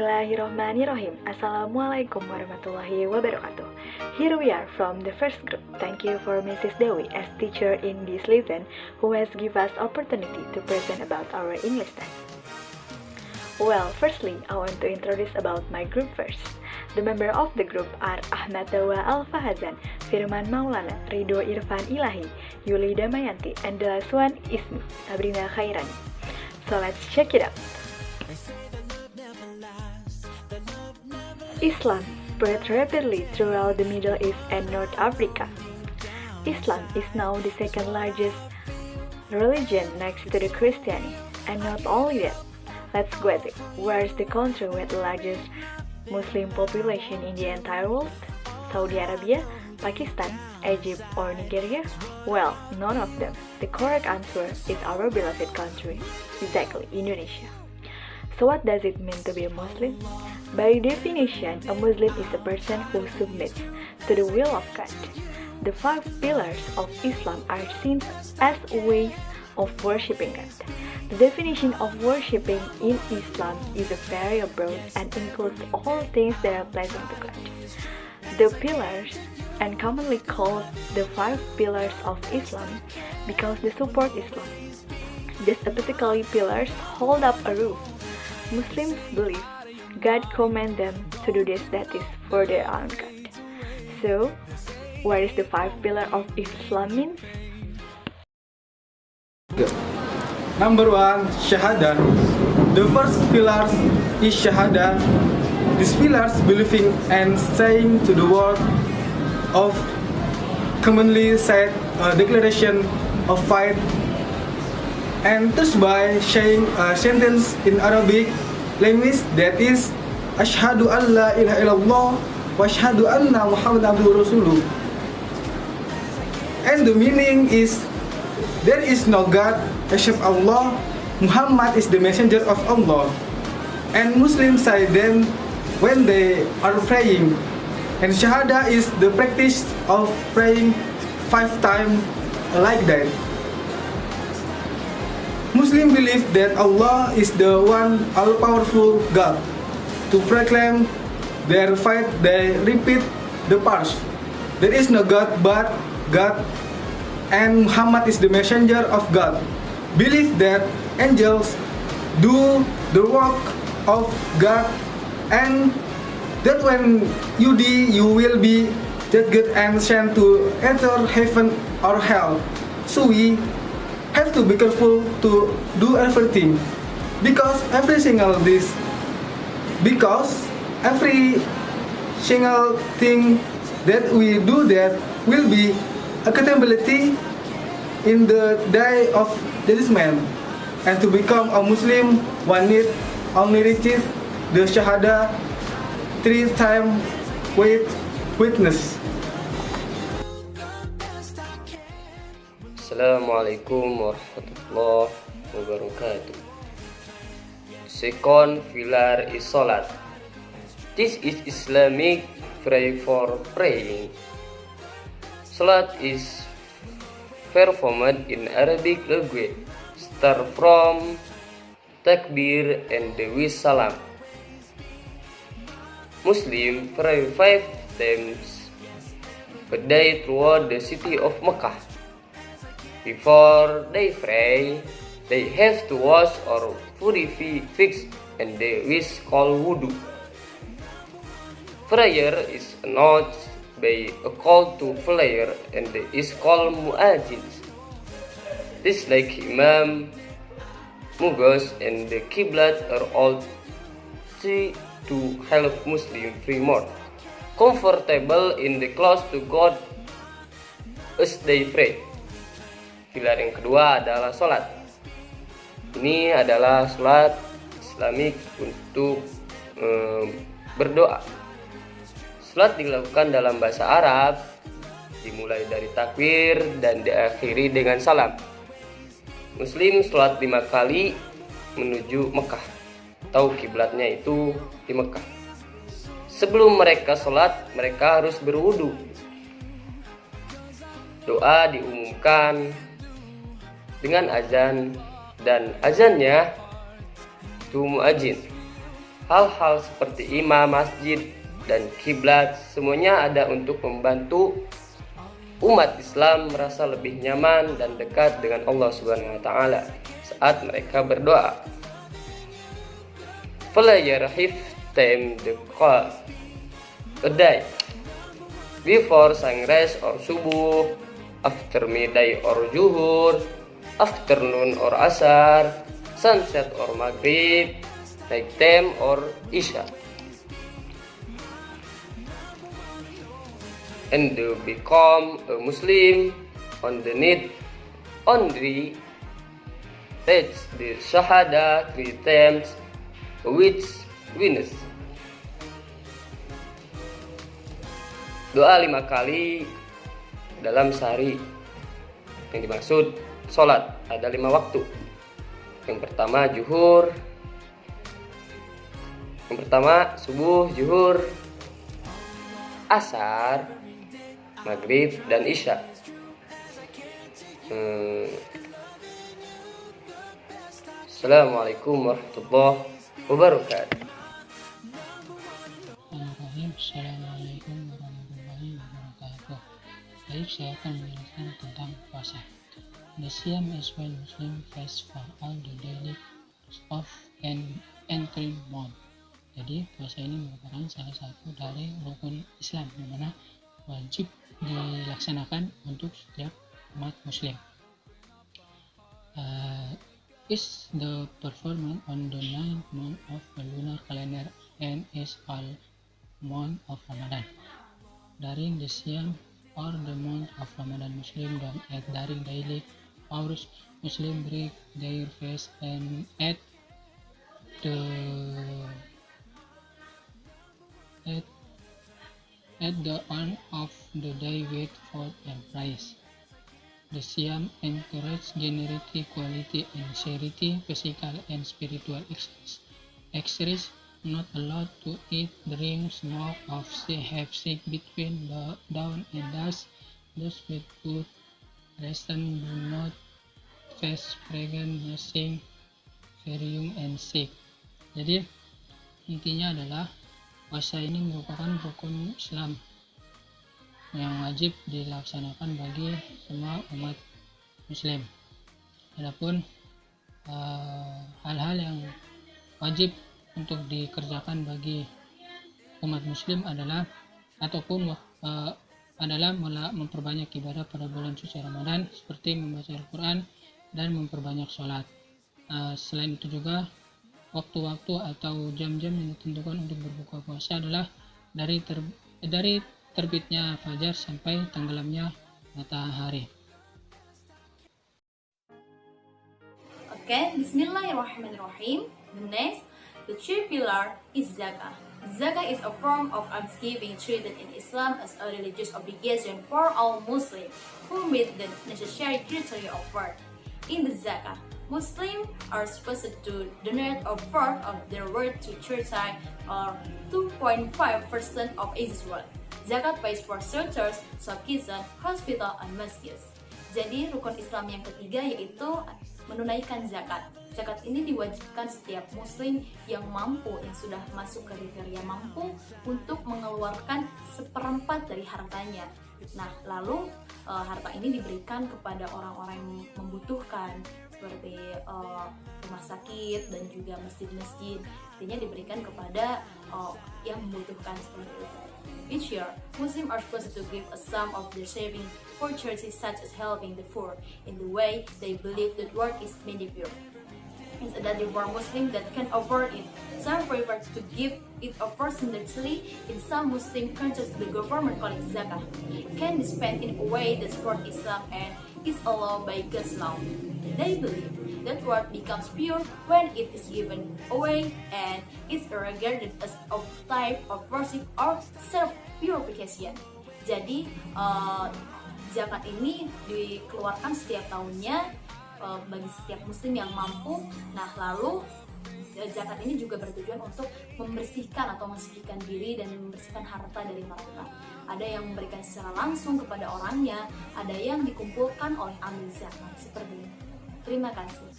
Bismillahirrohmanirrohim. Assalamualaikum warahmatullahi wabarakatuh. Here we are from the first group. Thank you for Mrs. Dewi as teacher in this lesson who has given us opportunity to present about our English test. Well, firstly, I want to introduce about my group first. The member of the group are Ahmad Dawa Alfahazan, Firman Maulana, Ridho Irfan Ilahi, Yuli Damayanti, and the last one is me, Sabrina Khairani. So let's check it out. Islam spread rapidly throughout the Middle East and North Africa. Islam is now the second largest religion next to the Christianity. And not only that, let's go at it. Where is the country with the largest Muslim population in the entire world? Saudi Arabia, Pakistan, Egypt, or Nigeria? Well, none of them. The correct answer is our beloved country. Exactly, Indonesia. So what does it mean to be a Muslim? By definition, a Muslim is a person who submits to the will of God. The 5 pillars of Islam are seen as ways of worshipping God. The definition of worshipping in Islam is very broad and includes all things that are pleasing to God. The pillars, and commonly called the 5 pillars of Islam because they support Islam. These specifically pillars hold up a roof. Muslims believe God commands them to do this, that is for their own good. So, what is the 5 pillars of Islam means? Number 1, Shahada. The first pillar is Shahada. These pillars believing and saying to the world of commonly said declaration of faith, and thus by saying a sentence in Arabic language that is Ashhadu an la ilaha illallah wa ashhadu anna Muhammadan abduhu rasuluh. And the meaning is there is no God except Allah. Muhammad is the messenger of Allah. And Muslims say them when they are praying. And Shahada is the practice of praying 5 times like that. Muslims believe that Allah is the one all-powerful God. To proclaim their faith, they repeat the verse. There is no God but God, and Muhammad is the messenger of God. Believe that angels do the work of God, and that when you die, you will be judged and sent to enter heaven or hell. So we have to be careful to do everything, because every single thing that we do that will be accountability in the day of judgment. And to become a Muslim, one need only receive the Shahada 3 times with witness. Assalamualaikum warahmatullahi wabarakatuh. Second pillar is Salat. This is Islamic prayer for praying. Salat is performed in Arabic language. Start from takbir and with salam. Muslim pray 5 times per day throughout the city of Mecca. Before they pray, they have to wash or purify and they is called wudu. Prayer is announced by a call to prayer and is called muazzin. This like Imam, Mughaz and the Qiblat are all three to help Muslim feel more comfortable in the close to God as they pray. Pilar yang kedua adalah sholat. Ini adalah sholat Islamik untuk berdoa. Sholat dilakukan dalam bahasa Arab, dimulai dari takbir dan diakhiri dengan salam. Muslim sholat 5 kali menuju Mekah, atau kiblatnya itu di Mekah. Sebelum mereka sholat, mereka harus berwudu. Doa diumumkan dengan azan, dan azannya itu muadzin. Hal-hal seperti imam masjid dan kiblat semuanya ada untuk membantu umat Islam merasa lebih nyaman dan dekat dengan Allah Subhanahu wa taala saat mereka berdoa. Player have time the call a day before sunrise or subuh, after midday or zuhur, afternoon or asar, sunset or maghrib, night time or isha. And to become a Muslim on the need only reach the Shahada 3 times which wins. Doa 5 kali dalam sehari. Yang dimaksud sholat ada 5 waktu. Yang pertama zuhur, yang pertama subuh, zuhur, asar, maghrib, dan isya. Assalamualaikum warahmatullahi wabarakatuh. Assalamualaikum warahmatullahi wabarakatuh. Baik, saya akan menjelaskan tentang puasa. The Siyam is when Muslim fast for all the daily of an entry month. Jadi puasa ini merupakan salah satu dari rukun Islam yang mana wajib dilaksanakan untuk setiap umat Muslim. Is the performance on the 9th month of the lunar calendar and is all month of Ramadan. During the Siyam or the month of Ramadan, Muslim don't eat during daily hours. Muslim break their fast and at the end of the day with food and praise. The Siyam encourages generosity, equality, and charity, physical and spiritual exercise. Not allowed to eat, drink, smoke, or have sex between the dawn and dusk. Those with good reason do not fast, pregnant, nursing, very young, and sick. Jadi intinya adalah puasa ini merupakan rukun Islam yang wajib dilaksanakan bagi semua umat Muslim. Adapun hal-hal yang wajib untuk dikerjakan bagi umat Muslim adalah memperbanyak ibadah pada bulan suci Ramadan seperti membaca Al-Quran dan memperbanyak sholat. Selain itu juga waktu-waktu atau jam-jam yang ditentukan untuk berbuka puasa adalah dari terbitnya fajar sampai tenggelamnya matahari. Okay, Bismillahirrahmanirrahim. The next, the third pillar is zakah. Zakah is a form of almsgiving treated in Islam as a religious obligation for all Muslims who meet the necessary criteria of worth. In the zakah, Muslims are supposed to donate a fourth of their worth to church or 2.5% of its wealth. Zakat pays for shelters, shop-kitchen, hospital, and masjids. Jadi rukun Islam yang ketiga yaitu menunaikan zakat. Zakat ini diwajibkan setiap muslim yang mampu, yang sudah masuk kriteria mampu untuk mengeluarkan 1/4 dari hartanya. Nah, lalu harta ini diberikan kepada orang-orang yang membutuhkan seperti rumah sakit dan juga masjid-masjid. Intinya diberikan kepada yang membutuhkan seperti itu. Each year, Muslims are supposed to give a sum of their savings for charities such as helping the poor in the way they believe that work is meaningful. It's that for Muslims that can afford it. Some prefer to give it a percentage. In some Muslim countries, the government collects zakah can be spent in a way that supports Islam and is allowed by God's law. They believe that word becomes pure when it is given away and is regarded as a type of worship or self-purification. Jadi zakat ini dikeluarkan setiap tahunnya bagi setiap muslim yang mampu. Nah, lalu zakat ini juga bertujuan untuk membersihkan atau mensucikan diri dan membersihkan harta dari mereka. Ada yang memberikan secara langsung kepada orangnya, ada yang dikumpulkan oleh amil zakat seperti ini. Terima kasih.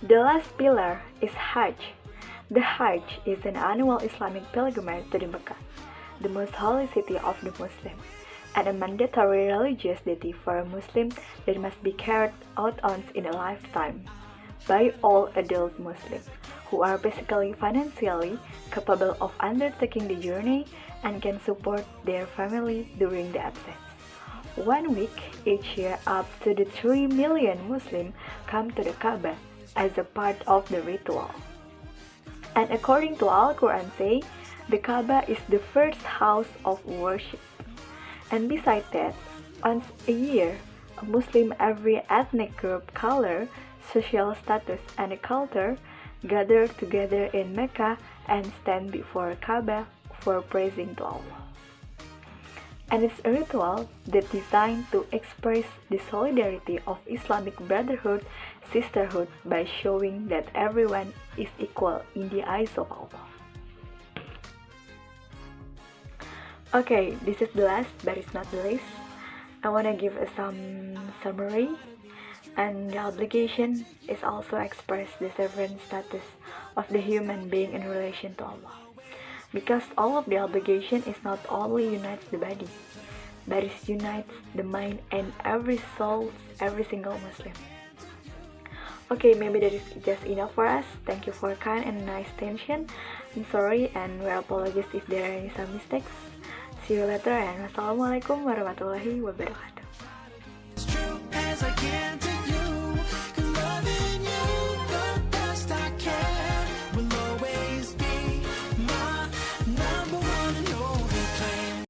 The last pillar is Hajj. The Hajj is an annual Islamic pilgrimage to the Mecca, the most holy city of the Muslims, and a mandatory religious duty for a Muslim that must be carried out once in a lifetime by all adult Muslims who are basically financially capable of undertaking the journey and can support their family during the absence. 1 week each year, up to the 3 million Muslims come to the Kaaba as a part of the ritual. And according to Al-Quran say, the Kaaba is the first house of worship. And besides that, once a year, a Muslim every ethnic group, color, social status, and culture gather together in Mecca and stand before Kaaba for praising to Allah. And it's a ritual that designed to express the solidarity of Islamic brotherhood, sisterhood by showing that everyone is equal in the eyes of Allah. Okay, this is the last but it's not the least. I want to give some summary. And the obligation is also express the sovereign status of the human being in relation to Allah. Because all of the obligation is not only unites the body, but it unites the mind and every soul, every single Muslim. Okay, maybe that is just enough for us. Thank you for kind and nice attention. I'm sorry and we apologize if there are any some mistakes. See you later and wassalamualaikum warahmatullahi wabarakatuh.